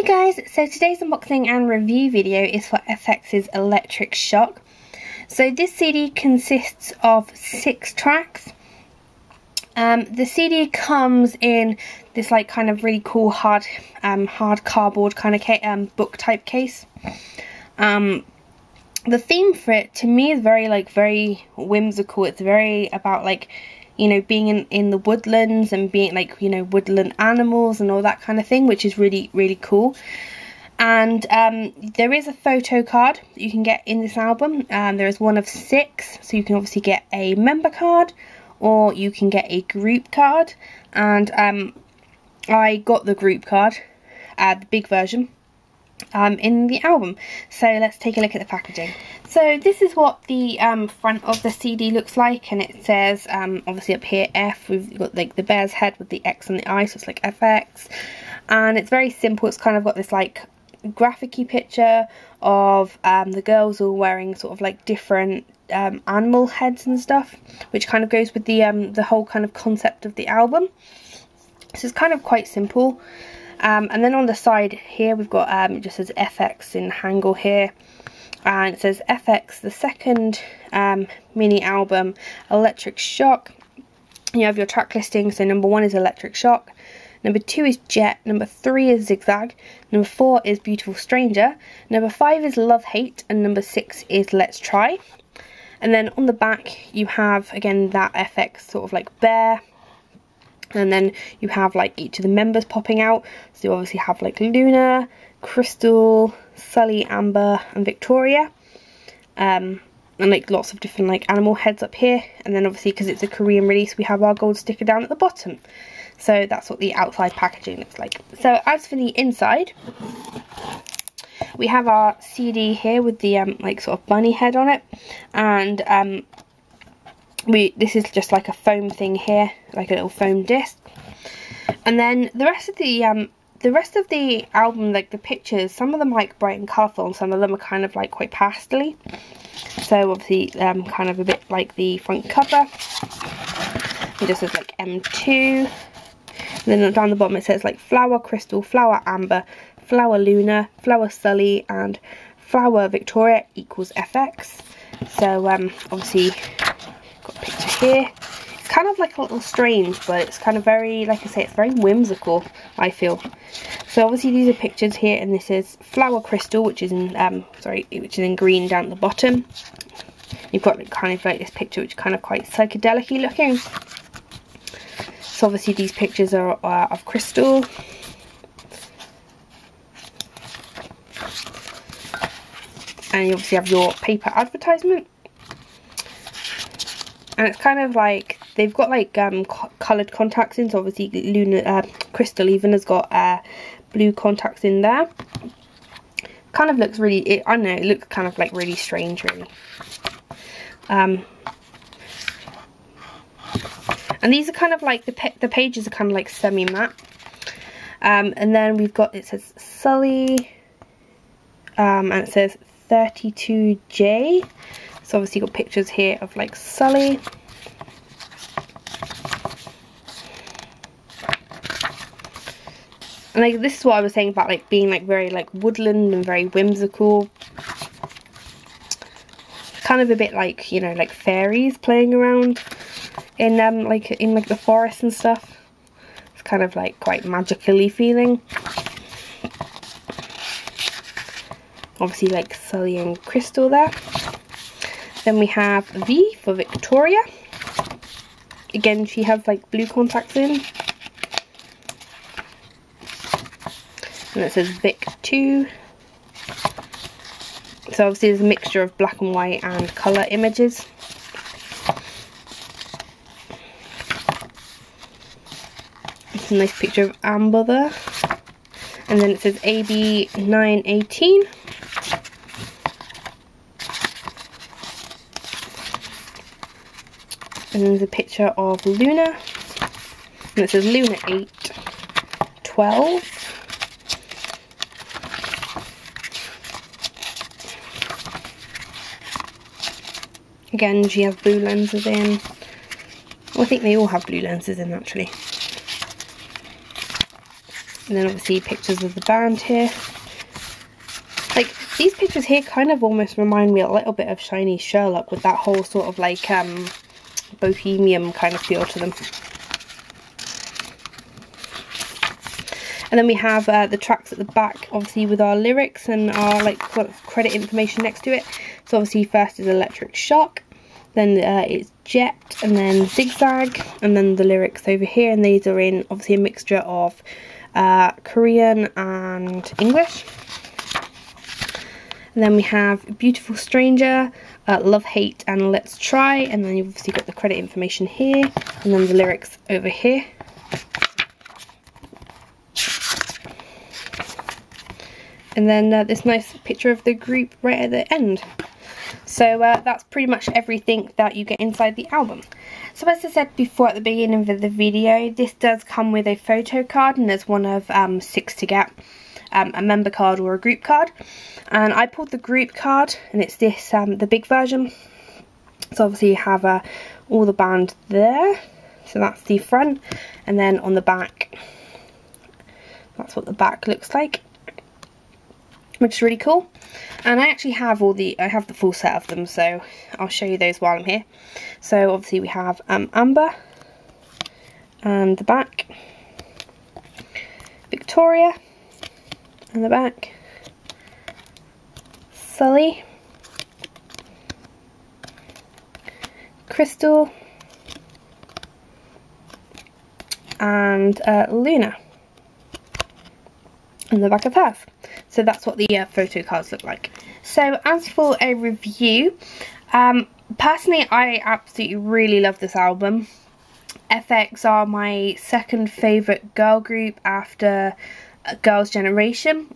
guys, so today's unboxing and review video is for FX's Electric Shock. So this CD consists of 6 tracks. The CD comes in this like kind of really cool hard cardboard kind of book type case. The theme for it to me is very whimsical. It's very about like, you know, being in the woodlands and being like, you know, woodland animals and all that kind of thing, which is really cool. And there is a photo card that you can get in this album. There is one of 6, so you can obviously get a member card or you can get a group card. And I got the group card, the big version, in the album. So let's take a look at the packaging. So this is what the front of the CD looks like, and it says obviously up here F. We've got like the bear's head with the X and the I, so it's like FX, and it's very simple. It's kind of got this like graphic-y picture of the girls all wearing sort of like different animal heads and stuff, which kind of goes with the whole kind of concept of the album. So it's kind of quite simple. And then on the side here we've got it just says FX in Hangul here, and it says FX, the second mini album, Electric Shock. You have your track listing, so number 1 is Electric Shock, number 2 is Jet, number 3 is Zig Zag, number 4 is Beautiful Stranger, number 5 is Love Hate, and number 6 is Let's Try. And then on the back you have again that FX sort of like bear. And then you have like each of the members popping out. So you obviously have like Luna, Crystal, Sully, Amber and Victoria. And like lots of different like animal heads up here. And then obviously because it's a Korean release, we have our gold sticker down at the bottom. So that's what the outside packaging looks like. So as for the inside, we have our CD here with the like sort of bunny head on it. And this is just like a foam thing here, like a little foam disc. And then the rest of the album, like the pictures, some of them are like bright and colourful and some of them are kind of like quite pastel-y. So obviously kind of a bit like the front cover. It just says like M2. And then down the bottom it says like Flower Crystal, Flower Amber, Flower Luna, Flower Sully and Flower Victoria equals FX. So obviously got a picture here. It's kind of like a little strange, but it's kind of very, like I say, it's very whimsical, I feel. So obviously these are pictures here, and this is Flower Crystal, which is in which is in green down at the bottom. You've got like, kind of like this picture which is kind of quite psychedelic-y looking. So obviously these pictures are of Crystal. And you obviously have your paper advertisement. And it's kind of like, they've got like coloured contacts in, so obviously Crystal even has got blue contacts in there. Kind of looks really, I don't know, it looks kind of like really strange really. And these are kind of like, the pages are kind of like semi-matte. And then we've got, it says Sully, and it says 32J. So obviously you've got pictures here of like Sully. And like this is what I was saying about like being like very like woodland and very whimsical. Kind of a bit like, you know, like fairies playing around in like the forest and stuff. It's kind of like quite magically feeling. Obviously like Sully and Crystal there. Then we have V for Victoria. Again, she has like blue contacts in. And it says Vic 2. So obviously there's a mixture of black and white and colour images. It's a nice picture of Amber there. And then it says AB 918. And there's a picture of Luna, and it says Luna 812. Again, she has blue lenses in. Well, I think they all have blue lenses in actually. And then obviously pictures of the band here. Like, these pictures here kind of almost remind me a little bit of Shiny Sherlock, with that whole sort of like bohemian kind of feel to them. And then we have the tracks at the back, obviously with our lyrics and our like credit information next to it. So obviously first is Electric Shock, then it's Jet, and then Zig Zag, and then the lyrics over here. And these are in obviously a mixture of Korean and English. And then we have Beautiful Stranger, Love, Hate, and Let's Try. And then you've obviously got the credit information here, and then the lyrics over here. And then this nice picture of the group right at the end. So that's pretty much everything that you get inside the album. So as I said before at the beginning of the video, this does come with a photo card, and there's one of 6 to get. A member card or a group card. And I pulled the group card, and it's this, the big version. So obviously you have all the band there. So that's the front. And then on the back, that's what the back looks like, which is really cool. And I actually have I have the full set of them, so I'll show you those while I'm here. So obviously we have Amber, and the back, Victoria, and the back, Sully, Crystal, and Luna, and the back of hers. So that's what the photo cards look like. So as for a review, personally I absolutely really love this album. FX are my second favourite girl group after Girls' Generation.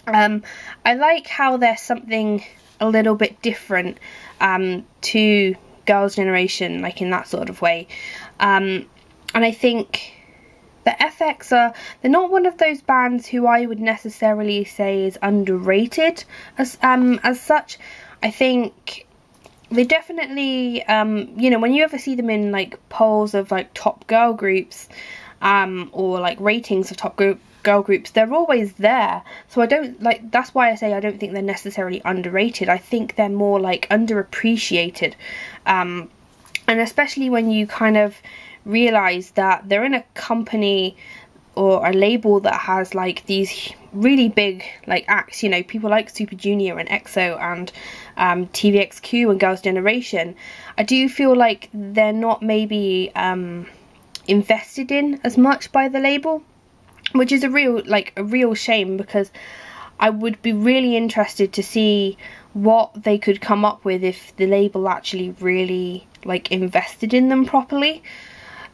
I like how there's something a little bit different to Girls' Generation, like in that sort of way. And I think the FX they're not one of those bands who I would necessarily say is underrated as such. I think they definitely, you know, when you ever see them in like polls of like top girl groups, or like ratings of top girl groups, they're always there. So I don't like, that's why I say I don't think they're necessarily underrated. I think they're more like underappreciated, and especially when you kind of realize that they're in a company or a label that has like these really big like acts, you know, people like Super Junior and EXO and TVXQ and Girls' Generation. I do feel like they're not maybe invested in as much by the label, which is a real shame, because I would be really interested to see what they could come up with if the label actually really like invested in them properly.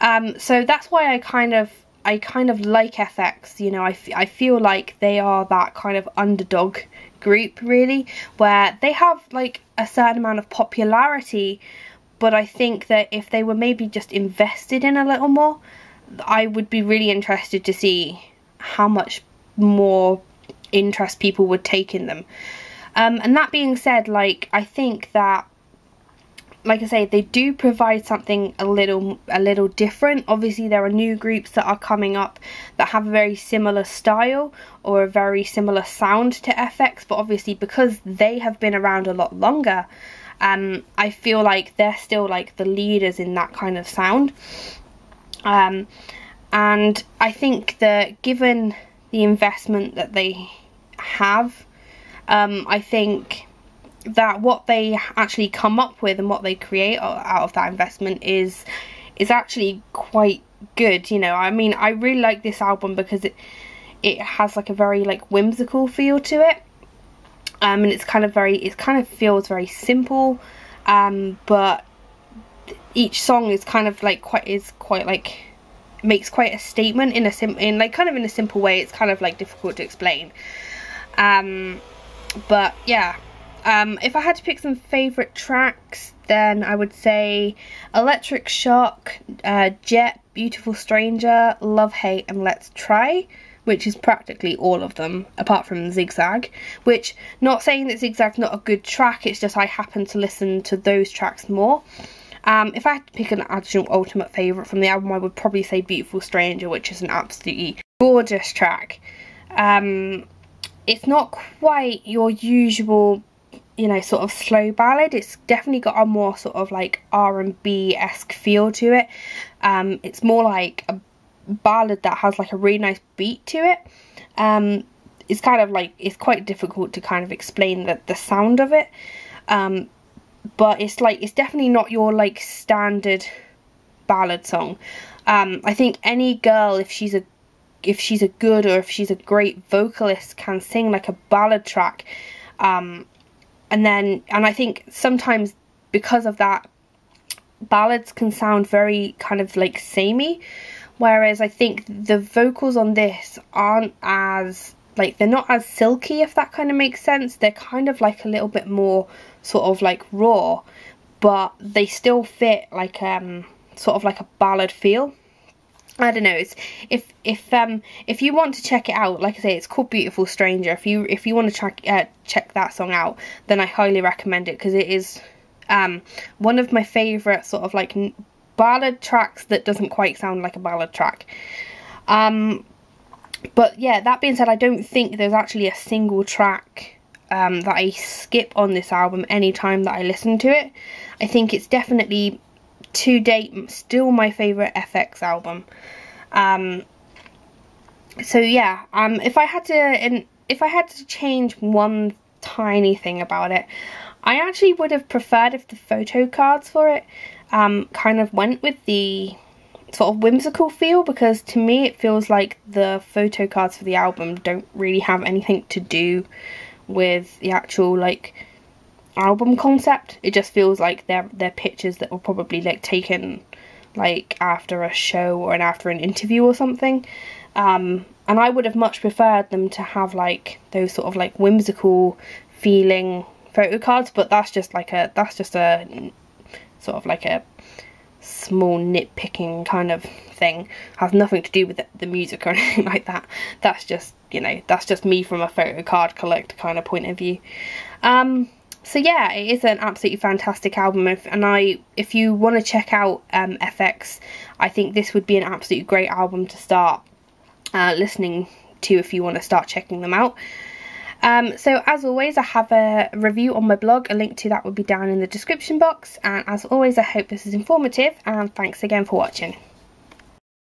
So that's why I kind of like FX, you know. I feel like they are that kind of underdog group, really, where they have like a certain amount of popularity, but I think that if they were maybe just invested in a little more, I would be really interested to see how much more interest people would take in them. And that being said, like, I think that, like I say, they do provide something a little different. Obviously there are new groups that are coming up that have a very similar style or a very similar sound to FX, but obviously because they have been around a lot longer, I feel like they're still like the leaders in that kind of sound. And I think that given the investment that they have, I think that what they actually come up with and what they create out of that investment is actually quite good, you know. I mean, I really like this album because it has like a very like whimsical feel to it, and it kind of feels very simple, but each song is kind of like makes quite a statement in a simple way. It's kind of like difficult to explain, but yeah. If I had to pick some favourite tracks, then I would say Electric Shock, Jet, Beautiful Stranger, Love, Hate, and Let's Try, which is practically all of them, apart from Zig Zag, which, not saying that Zig Zag's not a good track, it's just I happen to listen to those tracks more. If I had to pick an actual ultimate favourite from the album, I would probably say Beautiful Stranger, which is an absolutely gorgeous track. It's not quite your usual, you know, sort of slow ballad. It's definitely got a more sort of like R&B-esque feel to it. It's more like a ballad that has like a really nice beat to it. It's kind of like, it's quite difficult to kind of explain the sound of it. But it's like, it's definitely not your like standard ballad song. I think any girl, if she's a good, or if she's a great vocalist, can sing like a ballad track. And I think sometimes because of that, ballads can sound very kind of like samey, whereas I think the vocals on this aren't as like, they're not as silky, if that kind of makes sense. They're kind of like a little bit more sort of like raw, but they still fit like sort of like a ballad feel. I don't know. It's if you want to check it out, like I say, it's called Beautiful Stranger. If you want to check that song out, then I highly recommend it, because it is one of my favourite sort of like ballad tracks that doesn't quite sound like a ballad track. But yeah, that being said, I don't think there's actually a single track that I skip on this album any time that I listen to it. I think it's definitely, to date, still my favourite FX album. So yeah, if I had to change one tiny thing about it, I actually would have preferred if the photo cards for it kind of went with the sort of whimsical feel, because to me it feels like the photo cards for the album don't really have anything to do with the actual like album concept. It just feels like they're pictures that were probably like taken like after a show or after an interview or something, and I would have much preferred them to have like those sort of like whimsical feeling photo cards. But that's just a sort of like a small nitpicking kind of thing. Has nothing to do with the music or anything like that. That's just, you know, that's just me from a photo card collector kind of point of view. So yeah, it is an absolutely fantastic album, if you want to check out FX, I think this would be an absolutely great album to start listening to if you want to start checking them out. So as always, I have a review on my blog. A link to that will be down in the description box, and as always, I hope this is informative, and thanks again for watching.